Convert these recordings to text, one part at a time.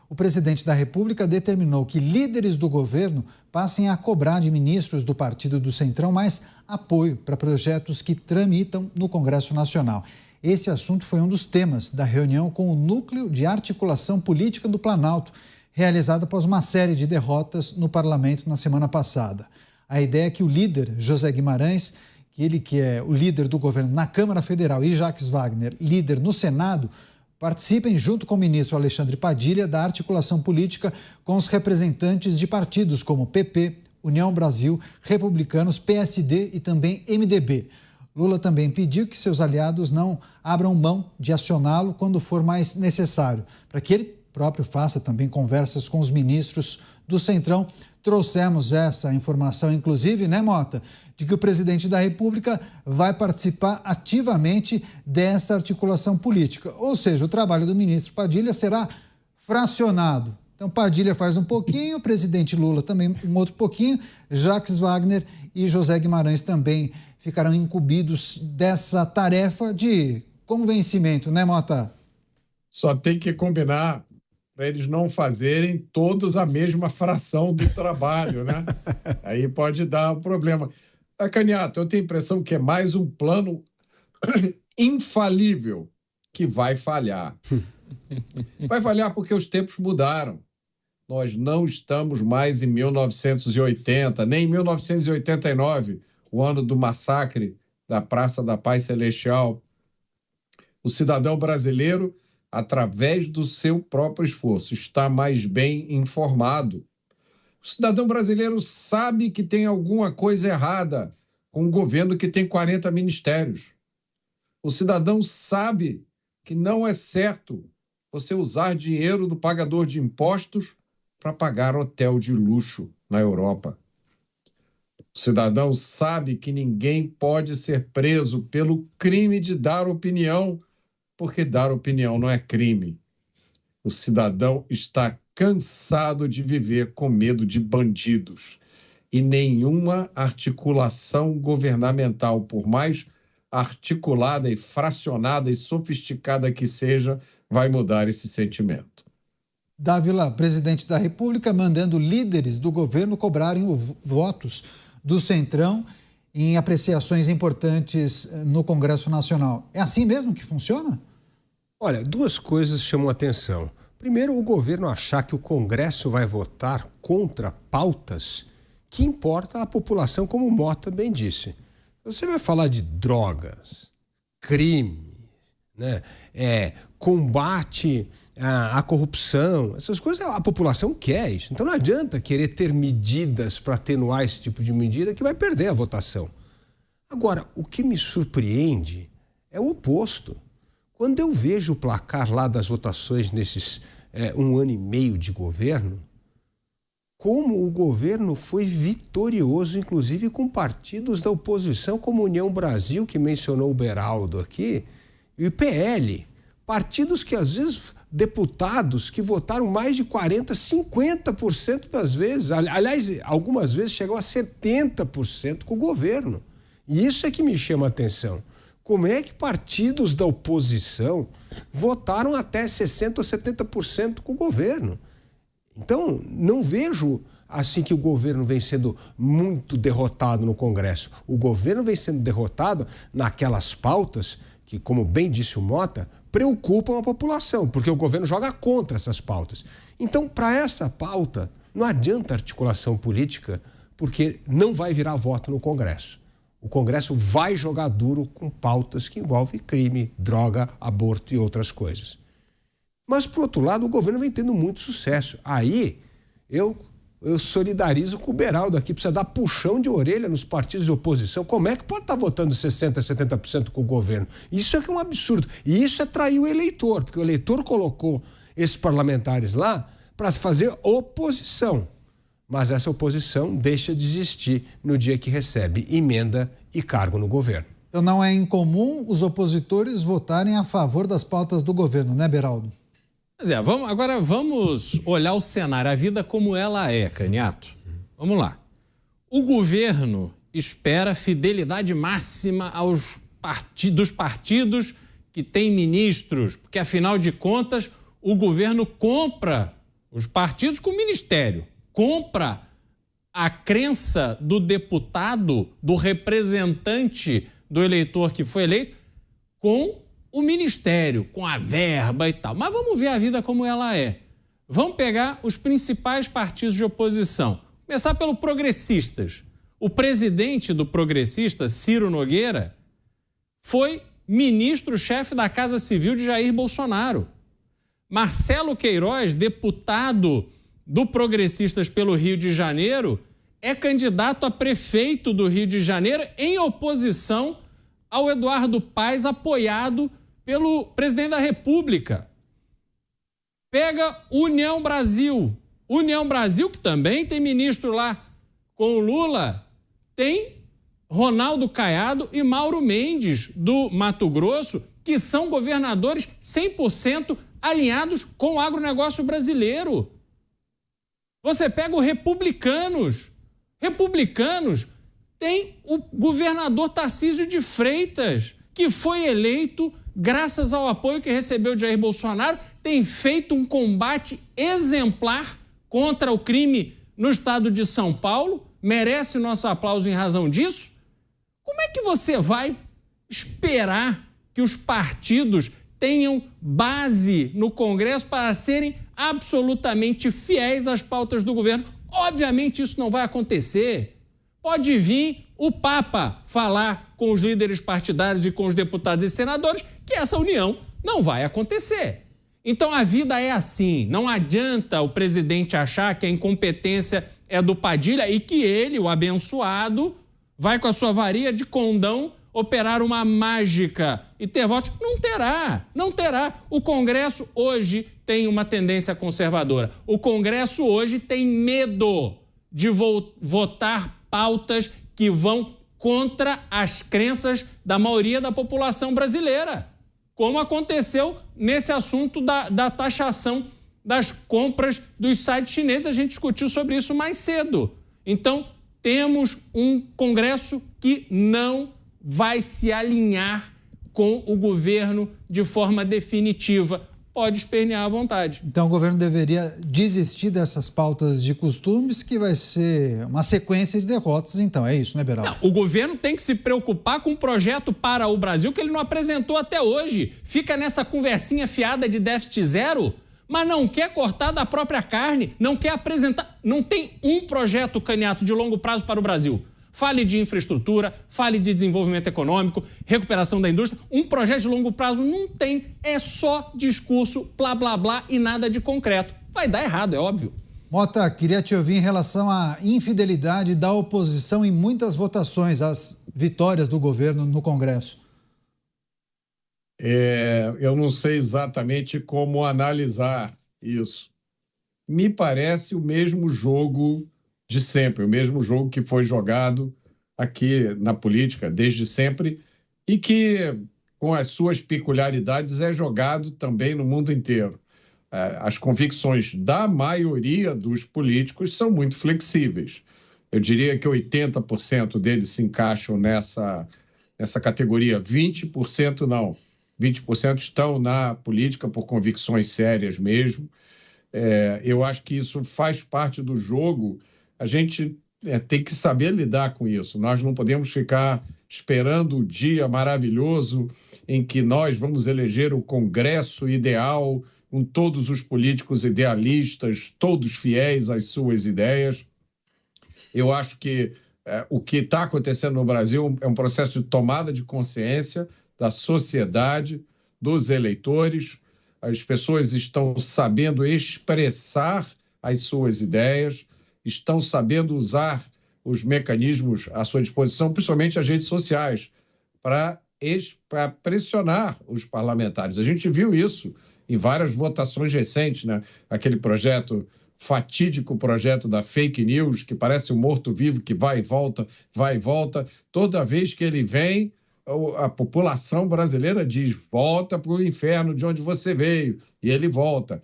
O presidente da República determinou que líderes do governo passem a cobrar de ministros do Partido do Centrão mais apoio para projetos que tramitam no Congresso Nacional. Esse assunto foi um dos temas da reunião com o Núcleo de Articulação Política do Planalto, realizada após uma série de derrotas no parlamento na semana passada. A ideia é que o líder, José Guimarães, que é o líder do governo na Câmara Federal, e Jacques Wagner, líder no Senado, participem, junto com o ministro Alexandre Padilha, da articulação política com os representantes de partidos como PP, União Brasil, Republicanos, PSD e também MDB. Lula também pediu que seus aliados não abram mão de acioná-lo quando for mais necessário, para que ele próprio faça também conversas com os ministros do Centrão. Trouxemos essa informação, inclusive, né, Mota, de que o presidente da República vai participar ativamente dessa articulação política. Ou seja, o trabalho do ministro Padilha será fracionado. Então, Padilha faz um pouquinho, o presidente Lula também um outro pouquinho, Jacques Wagner e José Guimarães também ficarão incumbidos dessa tarefa de convencimento, né, Mota? Só tem que combinar para eles não fazerem todos a mesma fração do trabalho, né? Aí pode dar um problema. Candidato, eu tenho a impressão que é mais um plano infalível que vai falhar. Vai falhar porque os tempos mudaram. Nós não estamos mais em 1980, nem em 1989, o ano do massacre da Praça da Paz Celestial. O cidadão brasileiro, através do seu próprio esforço, está mais bem informado. O cidadão brasileiro sabe que tem alguma coisa errada com um governo que tem 40 ministérios. O cidadão sabe que não é certo você usar dinheiro do pagador de impostos para pagar hotel de luxo na Europa. O cidadão sabe que ninguém pode ser preso pelo crime de dar opinião, porque dar opinião não é crime. O cidadão está cansado de viver com medo de bandidos. E nenhuma articulação governamental, por mais articulada e fracionada e sofisticada que seja, vai mudar esse sentimento. Dávila, presidente da República, mandando líderes do governo cobrarem votos do Centrão em apreciações importantes no Congresso Nacional. É assim mesmo que funciona? Olha, duas coisas chamam a atenção. Primeiro, o governo achar que o Congresso vai votar contra pautas que importa à população, como o Mota bem disse. Você vai falar de drogas, crime, né? Combate à corrupção, essas coisas a população quer isso. Então não adianta querer ter medidas para atenuar esse tipo de medida que vai perder a votação. Agora, o que me surpreende é o oposto. Quando eu vejo o placar lá das votações nesses 1 ano e meio de governo, como o governo foi vitorioso, inclusive com partidos da oposição, como União Brasil, que mencionou o Beraldo aqui, e o PL, partidos que às vezes, deputados que votaram mais de 40%, 50% das vezes, aliás, algumas vezes chegou a 70% com o governo. E isso é que me chama a atenção. Como é que partidos da oposição votaram até 60% ou 70% com o governo? Então, não vejo assim que o governo vem sendo muito derrotado no Congresso. O governo vem sendo derrotado naquelas pautas que, como bem disse o Mota, preocupam a população, porque o governo joga contra essas pautas. Então, para essa pauta, não adianta articulação política, porque não vai virar voto no Congresso. O Congresso vai jogar duro com pautas que envolvem crime, droga, aborto e outras coisas. Mas, por outro lado, o governo vem tendo muito sucesso. Aí, eu solidarizo com o Beraldo aqui, precisa dar puxão de orelha nos partidos de oposição. Como é que pode estar votando 60%, 70% com o governo? Isso é que é um absurdo. E isso é trair o eleitor, porque o eleitor colocou esses parlamentares lá para fazer oposição. Mas essa oposição deixa de existir no dia que recebe emenda e cargo no governo. Então não é incomum os opositores votarem a favor das pautas do governo, né, Beraldo? Pois é, agora vamos olhar o cenário, a vida como ela é, Caniato. Vamos lá. O governo espera fidelidade máxima dos partidos que têm ministros, porque, afinal de contas, o governo compra os partidos com o ministério, compra a crença do deputado, do representante do eleitor que foi eleito, com o ministério, com a verba e tal. Mas vamos ver a vida como ela é. Vamos pegar os principais partidos de oposição. Começar pelo Progressistas. O presidente do Progressistas, Ciro Nogueira, foi ministro-chefe da Casa Civil de Jair Bolsonaro. Marcelo Queiroz, deputado do Progressistas pelo Rio de Janeiro, é candidato a prefeito do Rio de Janeiro em oposição ao Eduardo Paes, apoiado pelo presidente da República. Pega União Brasil. União Brasil, que também tem ministro lá com o Lula, tem Ronaldo Caiado e Mauro Mendes, do Mato Grosso, que são governadores 100% alinhados com o agronegócio brasileiro. Você pega o Republicanos. Republicanos tem o governador Tarcísio de Freitas, que foi eleito graças ao apoio que recebeu de Jair Bolsonaro, tem feito um combate exemplar contra o crime no estado de São Paulo, merece nosso aplauso em razão disso. Como é que você vai esperar que os partidos tenham base no Congresso para serem absolutamente fiéis às pautas do governo? Obviamente isso não vai acontecer. Pode vir o Papa falar com os líderes partidários e com os deputados e senadores que essa união não vai acontecer. Então a vida é assim, não adianta o presidente achar que a incompetência é do Padilha e que ele, o abençoado, vai com a sua varinha de condão operar uma mágica e ter votos. Não terá, não terá. O Congresso hoje tem uma tendência conservadora. O Congresso hoje tem medo de votar pautas que vão contra as crenças da maioria da população brasileira, como aconteceu nesse assunto da taxação das compras dos sites chineses. A gente discutiu sobre isso mais cedo. Então, temos um Congresso que não vai se alinhar com o governo de forma definitiva. Pode espernear à vontade. Então o governo deveria desistir dessas pautas de costumes, que vai ser uma sequência de derrotas, então. É isso, né, Beraldo? Não, o governo tem que se preocupar com um projeto para o Brasil que ele não apresentou até hoje. Fica nessa conversinha fiada de déficit zero, mas não quer cortar da própria carne, não quer apresentar. Não tem um projeto, Caniato, de longo prazo para o Brasil. Fale de infraestrutura, fale de desenvolvimento econômico, recuperação da indústria. Um projeto de longo prazo não tem, é só discurso, blá, blá, blá e nada de concreto. Vai dar errado, é óbvio. Mota, queria te ouvir em relação à infidelidade da oposição em muitas votações, as vitórias do governo no Congresso. Eu não sei exatamente como analisar isso. Me parece o mesmo jogo de sempre, o mesmo jogo que foi jogado aqui na política desde sempre e que, com as suas peculiaridades, é jogado também no mundo inteiro. As convicções da maioria dos políticos são muito flexíveis. Eu diria que 80% deles se encaixam nessa categoria, 20% não. 20% estão na política por convicções sérias mesmo. Eu acho que isso faz parte do jogo. A gente tem que saber lidar com isso. Nós não podemos ficar esperando o dia maravilhoso em que nós vamos eleger o Congresso ideal, com todos os políticos idealistas, todos fiéis às suas ideias. Eu acho que o que está acontecendo no Brasil é um processo de tomada de consciência da sociedade, dos eleitores. As pessoas estão sabendo expressar as suas ideias, estão sabendo usar os mecanismos à sua disposição, principalmente as redes sociais, para pressionar os parlamentares. A gente viu isso em várias votações recentes, né? Aquele fatídico projeto da fake news, que parece um morto-vivo que vai e volta. Toda vez que ele vem, a população brasileira diz: volta para o inferno de onde você veio, e ele volta.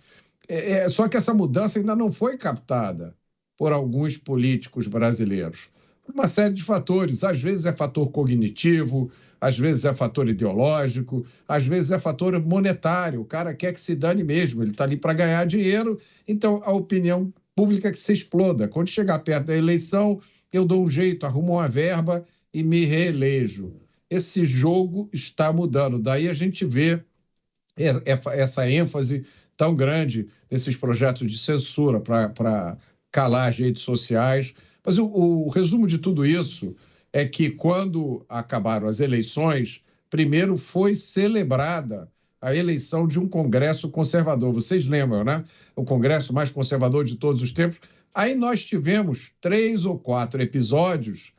Só que essa mudança ainda não foi captada por alguns políticos brasileiros, por uma série de fatores. Às vezes é fator cognitivo, às vezes é fator ideológico, às vezes é fator monetário. O cara quer que se dane mesmo, ele está ali para ganhar dinheiro, então a opinião pública que se exploda. Quando chegar perto da eleição, eu dou um jeito, arrumo uma verba e me reelejo. Esse jogo está mudando. Daí a gente vê essa ênfase tão grande nesses projetos de censura para calar as redes sociais. Mas o resumo de tudo isso é que, quando acabaram as eleições, primeiro foi celebrada a eleição de um Congresso conservador. Vocês lembram, né? O Congresso mais conservador de todos os tempos. Aí nós tivemos 3 ou 4 episódios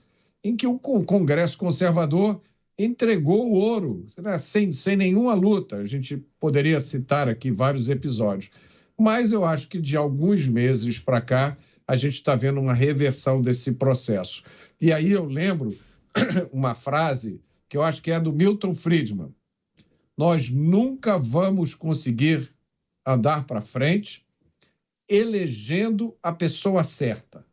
em que o Congresso conservador entregou o ouro, né? sem nenhuma luta. A gente poderia citar aqui vários episódios. Mas eu acho que de alguns meses para cá, a gente está vendo uma reversão desse processo. E aí eu lembro uma frase que eu acho que é do Milton Friedman. Nós nunca vamos conseguir andar para frente elegendo a pessoa certa.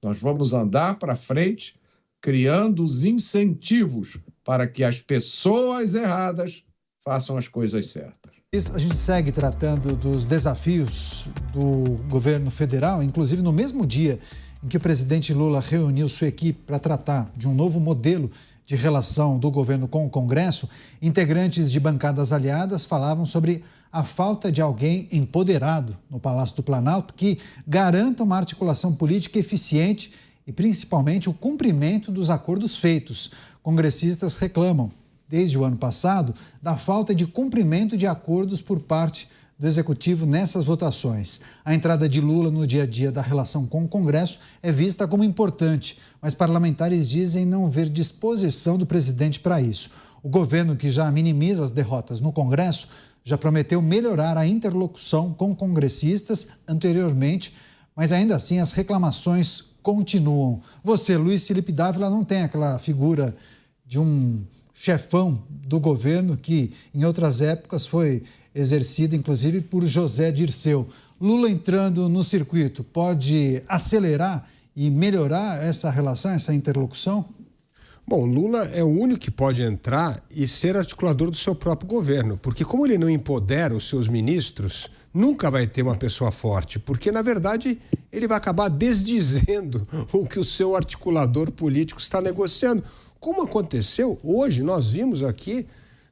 Nós vamos andar para frente criando os incentivos para que as pessoas erradas façam as coisas certas. A gente segue tratando dos desafios do governo federal, inclusive no mesmo dia em que o presidente Lula reuniu sua equipe para tratar de um novo modelo de relação do governo com o Congresso, integrantes de bancadas aliadas falavam sobre a falta de alguém empoderado no Palácio do Planalto que garanta uma articulação política eficiente e, principalmente, o cumprimento dos acordos feitos. Congressistas reclamam, desde o ano passado, da falta de cumprimento de acordos por parte do Executivo nessas votações. A entrada de Lula no dia a dia da relação com o Congresso é vista como importante, mas parlamentares dizem não ver disposição do presidente para isso. O governo, que já minimiza as derrotas no Congresso, já prometeu melhorar a interlocução com congressistas anteriormente, mas ainda assim as reclamações continuam. Você, Luiz Felipe Dávila, não tem aquela figura de um chefão do governo que em outras épocas foi exercida inclusive por José Dirceu. Lula entrando no circuito pode acelerar e melhorar essa relação, essa interlocução? Bom, Lula é o único que pode entrar e ser articulador do seu próprio governo, porque como ele não empodera os seus ministros, nunca vai ter uma pessoa forte, porque na verdade ele vai acabar desdizendo o que o seu articulador político está negociando. Como aconteceu hoje, nós vimos aqui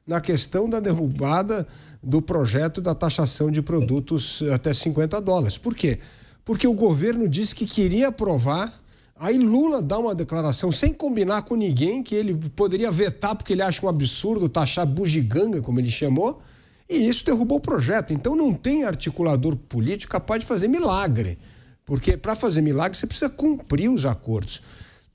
na questão da derrubada do projeto da taxação de produtos até $50. Por quê? Porque o governo disse que queria aprovar, aí Lula dá uma declaração sem combinar com ninguém, que ele poderia vetar porque ele acha um absurdo taxar bugiganga, como ele chamou, e isso derrubou o projeto. Então não tem articulador político capaz de fazer milagre, porque para fazer milagre você precisa cumprir os acordos.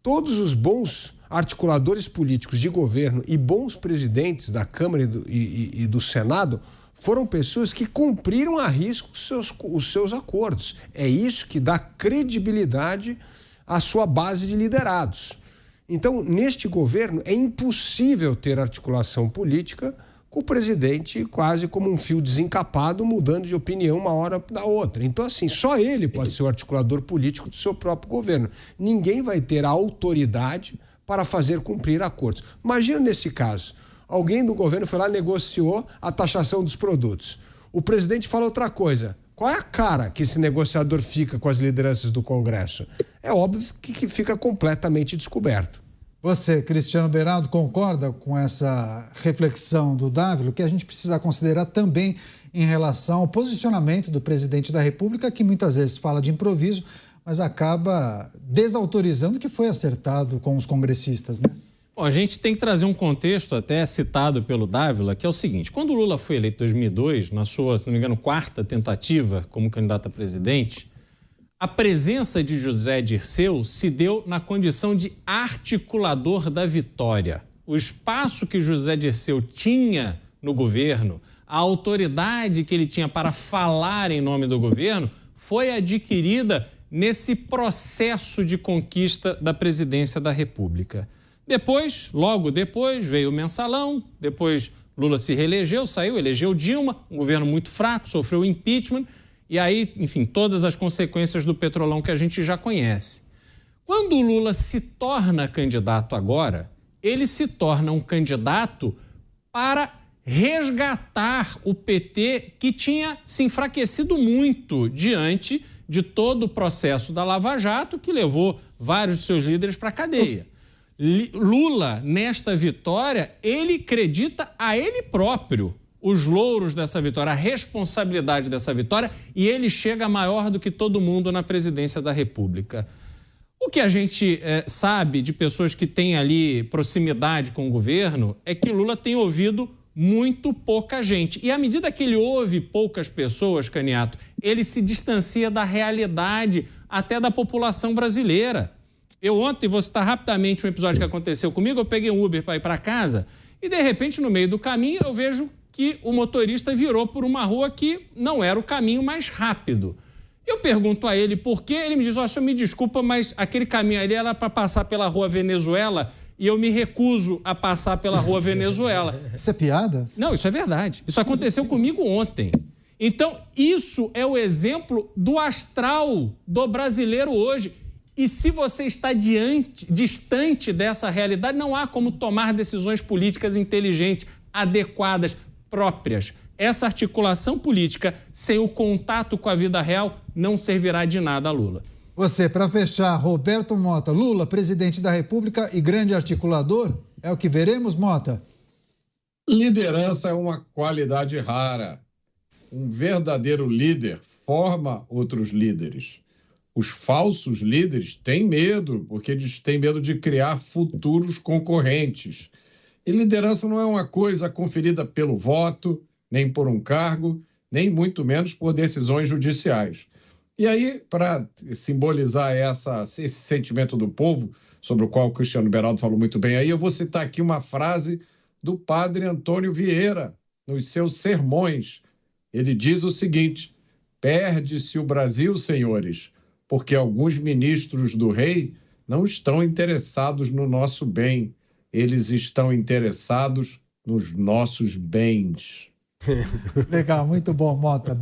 Todos os bons articuladores políticos de governo e bons presidentes da Câmara e do Senado foram pessoas que cumpriram a risco os seus acordos. É isso que dá credibilidade à sua base de liderados. Então, neste governo, é impossível ter articulação política com o presidente quase como um fio desencapado, mudando de opinião uma hora da outra. Então, assim, só ele pode ser o articulador político do seu próprio governo. Ninguém vai ter a autoridade para fazer cumprir acordos. Imagina nesse caso, alguém do governo foi lá e negociou a taxação dos produtos. O presidente fala outra coisa. Qual é a cara que esse negociador fica com as lideranças do Congresso? É óbvio que fica completamente descoberto. Você, Cristiano Beraldo, concorda com essa reflexão do Dávila, que a gente precisa considerar também em relação ao posicionamento do presidente da República, que muitas vezes fala de improviso, mas acaba desautorizando o que foi acertado com os congressistas, né? Bom, a gente tem que trazer um contexto até citado pelo Dávila, que é o seguinte: quando o Lula foi eleito em 2002, na sua, se não me engano, 4ª tentativa como candidato a presidente, a presença de José Dirceu se deu na condição de articulador da vitória. O espaço que José Dirceu tinha no governo, a autoridade que ele tinha para falar em nome do governo, foi adquirida nesse processo de conquista da presidência da República. Depois, logo depois, veio o mensalão, depois Lula se reelegeu, saiu, elegeu Dilma, um governo muito fraco, sofreu impeachment, e aí, enfim, todas as consequências do petrolão que a gente já conhece. Quando o Lula se torna candidato agora, ele se torna um candidato para resgatar o PT, que tinha se enfraquecido muito diante de todo o processo da Lava Jato, que levou vários de seus líderes para a cadeia. Lula, nesta vitória, ele acredita a ele próprio os louros dessa vitória, a responsabilidade dessa vitória, e ele chega maior do que todo mundo na presidência da República. O que a gente sabe de pessoas que têm ali proximidade com o governo é que Lula tem ouvido muito pouca gente. E à medida que ele ouve poucas pessoas, Caniato, ele se distancia da realidade até da população brasileira. Eu ontem, vou citar rapidamente um episódio que aconteceu comigo, eu peguei um Uber para ir para casa e, de repente, no meio do caminho, eu vejo que o motorista virou por uma rua que não era o caminho mais rápido. Eu pergunto a ele por quê, ele me diz, senhor, me desculpa, mas aquele caminho ali era para passar pela Rua Venezuela e eu me recuso a passar pela Rua Venezuela. Isso é piada? Não, isso é verdade. Isso aconteceu comigo ontem. Então, isso é o exemplo do astral do brasileiro hoje. E se você está distante dessa realidade, não há como tomar decisões políticas inteligentes, adequadas, próprias. Essa articulação política, sem o contato com a vida real, não servirá de nada a Lula. Você, para fechar, Roberto Mota, Lula, presidente da República e grande articulador, é o que veremos, Mota? Liderança é uma qualidade rara. Um verdadeiro líder forma outros líderes. Os falsos líderes têm medo, porque eles têm medo de criar futuros concorrentes. E liderança não é uma coisa conferida pelo voto, nem por um cargo, nem muito menos por decisões judiciais. E aí, para simbolizar esse sentimento do povo, sobre o qual o Cristiano Beraldo falou muito bem aí, eu vou citar aqui uma frase do padre Antônio Vieira, nos seus sermões. Ele diz o seguinte: perde-se o Brasil, senhores, porque alguns ministros do rei não estão interessados no nosso bem, eles estão interessados nos nossos bens. Legal, muito bom, Mota.